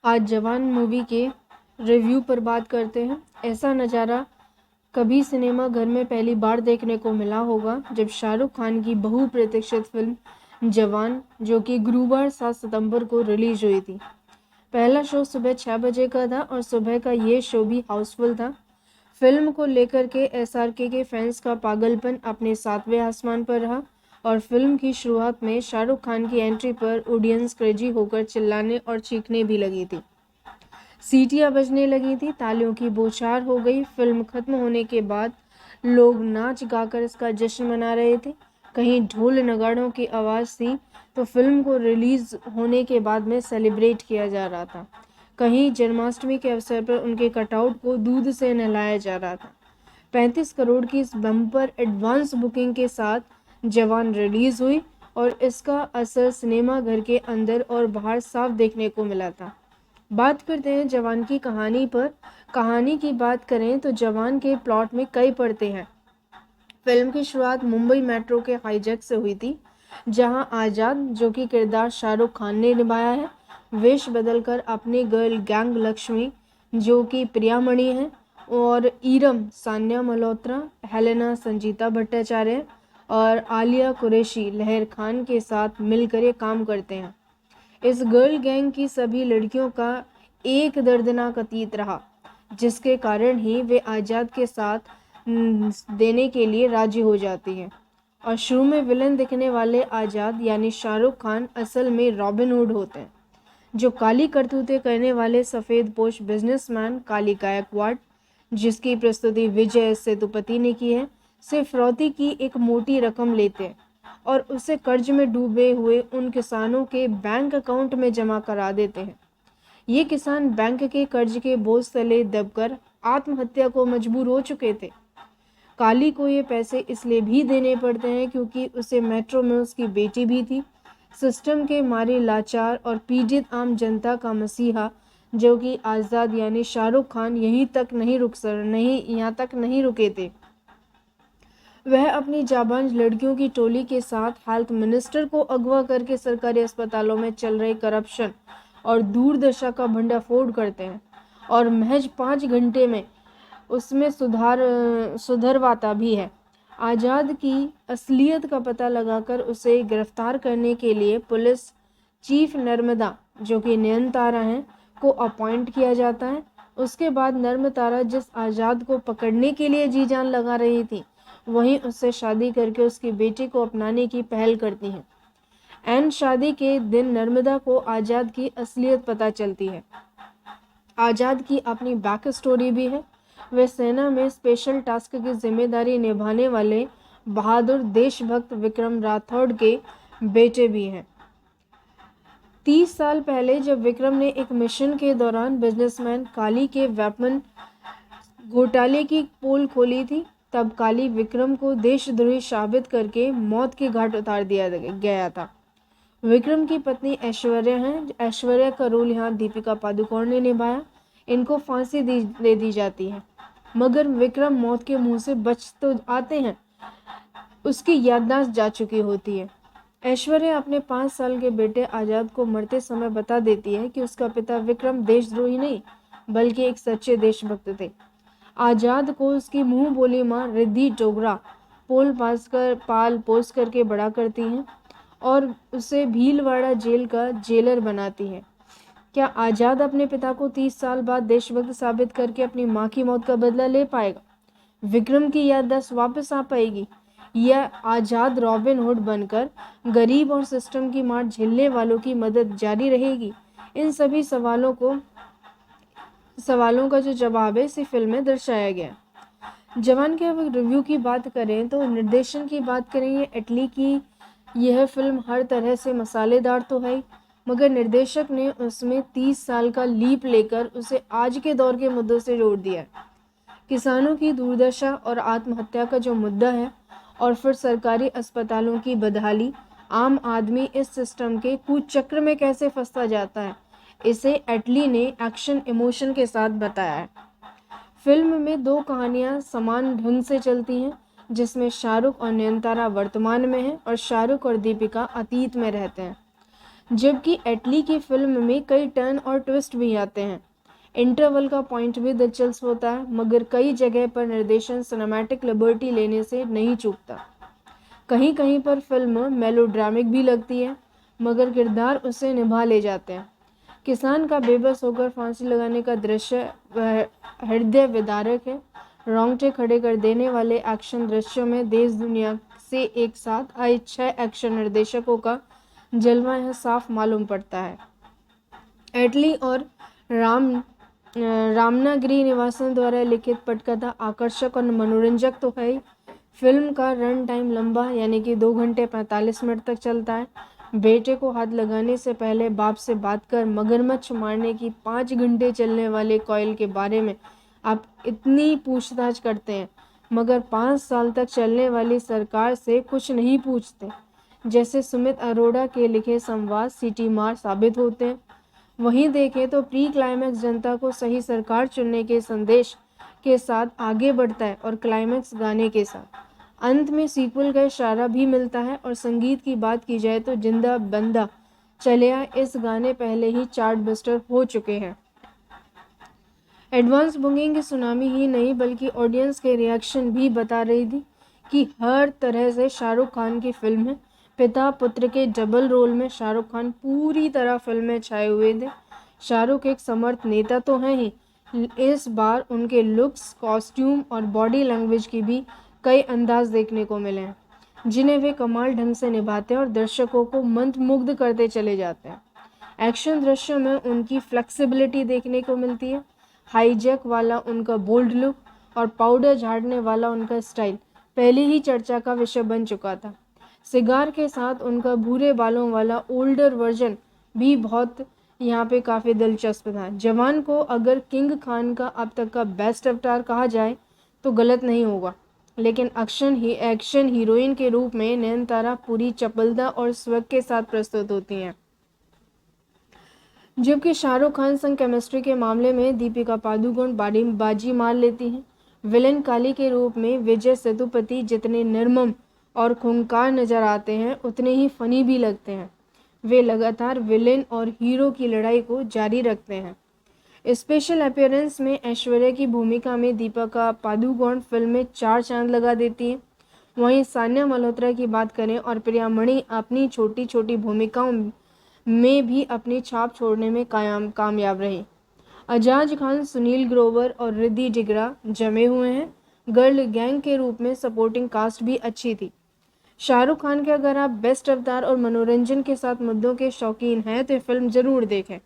आज जवान मूवी के रिव्यू पर बात करते हैं। ऐसा नज़ारा कभी सिनेमा घर में पहली बार देखने को मिला होगा जब शाहरुख खान की बहुप्रतीक्षित फिल्म जवान, जो कि गुरुवार 7 सितंबर को रिलीज हुई थी। पहला शो सुबह 6 बजे का था और सुबह का ये शो भी हाउसफुल था। फिल्म को लेकर के एसआरके के फैंस का पागलपन अपने 7वें आसमान पर रहा और फिल्म की शुरुआत में शाहरुख खान की एंट्री पर ऑडियंस क्रेजी होकर चिल्लाने और चीखने भी लगी थी। सीटियां बजने लगी थी, तालियों की बौछार हो गई। फिल्म खत्म होने के बाद लोग नाच गाकर इसका जश्न मना रहे थे। कहीं ढोल नगाड़ों की आवाज़ थी तो फिल्म को रिलीज होने के बाद में सेलिब्रेट किया जा रहा था। कहीं जन्माष्टमी के अवसर पर उनके कटआउट को दूध से नहलाया जा रहा था। 35 करोड़ की इस बम्पर एडवांस बुकिंग के साथ जवान रिलीज हुई और इसका असर सिनेमा घर के अंदर और बाहर साफ देखने को मिला था। बात करते हैं जवान की कहानी पर। कहानी की बात करें तो जवान के प्लॉट में कई परतें हैं। फिल्म की शुरुआत मुंबई मेट्रो के हाईजैक से हुई थी, जहां आज़ाद, जो कि किरदार शाहरुख खान ने निभाया है, वेश बदलकर अपनी गर्ल गैंग लक्ष्मी, जो कि प्रियामणि है, और ईरम सान्या मल्होत्रा, हेलेना संजीता भट्टाचार्य और आलिया कुरैशी लहर खान के साथ मिलकर ये काम करते हैं। इस गर्ल गैंग की सभी लड़कियों का एक दर्दनाक अतीत रहा, जिसके कारण ही वे आज़ाद के साथ देने के लिए राजी हो जाती हैं। और शुरू में विलन दिखने वाले आज़ाद यानी शाहरुख खान असल में रॉबिन हुड होते हैं, जो काली करतूतें करने वाले सफ़ेदपोश बिजनेसमैन काली गायकवाड़, जिसकी प्रस्तुति विजय सेतुपति ने की है, से फिरौती की एक मोटी रकम लेते हैं और उसे कर्ज में डूबे हुए उन किसानों के बैंक अकाउंट में जमा करा देते हैं। ये किसान बैंक के कर्ज के बोझ तले दबकर आत्महत्या को मजबूर हो चुके थे। काली को ये पैसे इसलिए भी देने पड़ते हैं क्योंकि उसे मेट्रो में उसकी बेटी भी थी। सिस्टम के मारे लाचार और पीड़ित आम जनता का मसीहा, जो कि आज़ाद यानी शाहरुख खान यहाँ तक नहीं रुके थे। वह अपनी जाबांज लड़कियों की टोली के साथ हेल्थ मिनिस्टर को अगवा करके सरकारी अस्पतालों में चल रहे करप्शन और दुर्दशा का भंडाफोड़ करते हैं और महज 5 घंटे में उसमें सुधरवाता भी है। आज़ाद की असलियत का पता लगाकर उसे गिरफ्तार करने के लिए पुलिस चीफ नर्मदा, जो कि नयनतारा हैं, को अपॉइंट किया जाता है। उसके बाद नर्मतारा जिस आज़ाद को पकड़ने के लिए जी जान लगा रही थी, वहीं उससे शादी करके उसकी बेटी को अपनाने की पहल करती हैं। एन शादी के दिन नर्मदा को आज़ाद की असलियत पता चलती है। आज़ाद की अपनी बैक स्टोरी भी है। वे सेना में स्पेशल टास्क की जिम्मेदारी निभाने वाले बहादुर देशभक्त विक्रम राठौड़ के बेटे भी हैं। 30 साल पहले जब विक्रम ने एक मिशन के दौरान बिजनेसमैन काली के वेपन घोटाले की पोल खोली थी, तब काली विक्रम को देशद्रोही साबित करके मौत के घाट उतार दिया गया था। विक्रम की पत्नी ऐश्वर्या हैं। ऐश्वर्या का रोल यहाँ दीपिका पादुकोण ने निभाया। इनको फांसी दे दी जाती है, मगर विक्रम मौत के मुंह से बच तो आते हैं, उसकी याददाश्त जा चुकी होती है। ऐश्वर्या अपने 5 साल के बेटे आज़ाद को मरते समय बता देती है कि उसका पिता विक्रम देशद्रोही नहीं बल्कि एक सच्चे देशभक्त थे। आज़ाद को उसकी मुंह बोली माँ रिद्धि डोगरा पाल पोस करके बड़ा करती हैं और उसे भीलवाड़ा जेल का जेलर बनाती है। क्या आज़ाद अपने पिता को 30 साल बाद देशभक्त साबित करके अपनी माँ की मौत का बदला ले पाएगा? विक्रम की याददाश्त वापस आ पाएगी या आज़ाद रॉबिन हुड बनकर गरीब और सिस्टम की मार झेलने वालों की मदद जारी रहेगी? इन सभी सवालों का जो जवाब है इसी फिल्म में दर्शाया गया। जवान के अब रिव्यू की बात करें तो निर्देशन की बात करें, ये इटली की यह फिल्म हर तरह से मसालेदार तो है, मगर निर्देशक ने उसमें 30 साल का लीप लेकर उसे आज के दौर के मुद्दों से जोड़ दिया। किसानों की दुर्दशा और आत्महत्या का जो मुद्दा है, और फिर सरकारी अस्पतालों की बदहाली, आम आदमी इस सिस्टम के कुचक्र में कैसे फंसता जाता है, इसे एटली ने एक्शन इमोशन के साथ बताया है। फिल्म में 2 कहानियां समान ढंग से चलती हैं, जिसमें शाहरुख और नयनतारा वर्तमान में हैं और शाहरुख और दीपिका अतीत में रहते हैं। जबकि एटली की फिल्म में कई टर्न और ट्विस्ट भी आते हैं। इंटरवल का पॉइंट भी दिलचस्प होता है, मगर कई जगह पर निर्देशन सिनेमैटिक लिबर्टी लेने से नहीं चूकता। कहीं कहीं पर फिल्म मेलोड्रामिक भी लगती है, मगर किरदार उसे निभा ले जाते हैं। किसान का बेबस होकर फांसी लगाने का दृश्य हृदय विदारक है। रोंगटे खड़े कर देने वाले एक्शन दृश्यों में देश दुनिया से एक साथ आए 6 एक्शन निर्देशकों का जलवा यह साफ मालूम पड़ता है। एटली और रामनागिरी निवासन द्वारा लिखित पटकथा आकर्षक और मनोरंजक तो है ही। फिल्म का रन टाइम लंबा यानी कि 2 घंटे 45 मिनट तक चलता है। बेटे को हाथ लगाने से पहले बाप से बात कर मगरमच्छ मारने की 5 घंटे चलने वाले कॉइल के बारे में आप इतनी पूछताछ करते हैं, मगर 5 साल तक चलने वाली सरकार से कुछ नहीं पूछते। जैसे सुमित अरोड़ा के लिखे संवाद सीटी मार साबित होते हैं। वहीं देखें तो प्री क्लाइमैक्स जनता को सही सरकार चुनने के संदेश के साथ आगे बढ़ता है और क्लाइमैक्स गाने के साथ अंत में सीक्वल का इशारा भी मिलता है। और संगीत की बात की जाए तो जिंदा बंदा चलिया इस गाने पहले ही चार्ट बस्टर हो चुके हैं। एडवांस बुकिंग की सुनामी ही नहीं बल्कि ऑडियंस के रिएक्शन भी बता रही थी कि हर तरह से शाहरुख खान की फिल्म है। पिता पुत्र के डबल रोल में शाहरुख खान पूरी तरह फिल्म में छाए हुए थे। शाहरुख एक समर्थ नेता तो हैं ही, इस बार उनके लुक्स, कॉस्ट्यूम और बॉडी लैंग्वेज की भी कई अंदाज देखने को मिले हैं, जिन्हें वे कमाल ढंग से निभाते हैं और दर्शकों को मंत्रमुग्ध करते चले जाते हैं। एक्शन दृश्यों में उनकी फ्लेक्सिबिलिटी देखने को मिलती है। हाईजैक वाला उनका बोल्ड लुक और पाउडर झाड़ने वाला उनका स्टाइल पहले ही चर्चा का विषय बन चुका था। सिगार के साथ उनका भूरे बालों वाला ओल्डर वर्जन भी बहुत यहाँ पे काफ़ी दिलचस्प था। जवान को अगर किंग खान का अब तक का बेस्ट अवतार कहा जाए तो गलत नहीं होगा, लेकिन एक्शन हीरोइन के रूप में नयनतारा पूरी चपलता और स्वग के साथ प्रस्तुत होती हैं, जबकि शाहरुख खान संग केमिस्ट्री के मामले में दीपिका पादुकोण बाजी मार लेती हैं। विलेन काली के रूप में विजय सेतुपति जितने निर्मम और खूंखार नजर आते हैं उतने ही फनी भी लगते हैं। वे लगातार विलेन और हीरो की लड़ाई को जारी रखते हैं। स्पेशल अपीयरेंस में ऐश्वर्या की भूमिका में दीपिका पादुकोण फिल्म में 4 चांद लगा देती हैं। वहीं सान्या मल्होत्रा की बात करें और प्रियामणि अपनी छोटी छोटी भूमिकाओं में भी अपनी छाप छोड़ने में कामयाब रही। अजाज खान, सुनील ग्रोवर और रिद्धि डिग्रा जमे हुए हैं। गर्ल गैंग के रूप में सपोर्टिंग कास्ट भी अच्छी थी। शाहरुख खान के अगर आप बेस्ट अवतार और मनोरंजन के साथ मुद्दों के शौकीन हैं तो ये फिल्म जरूर देखें।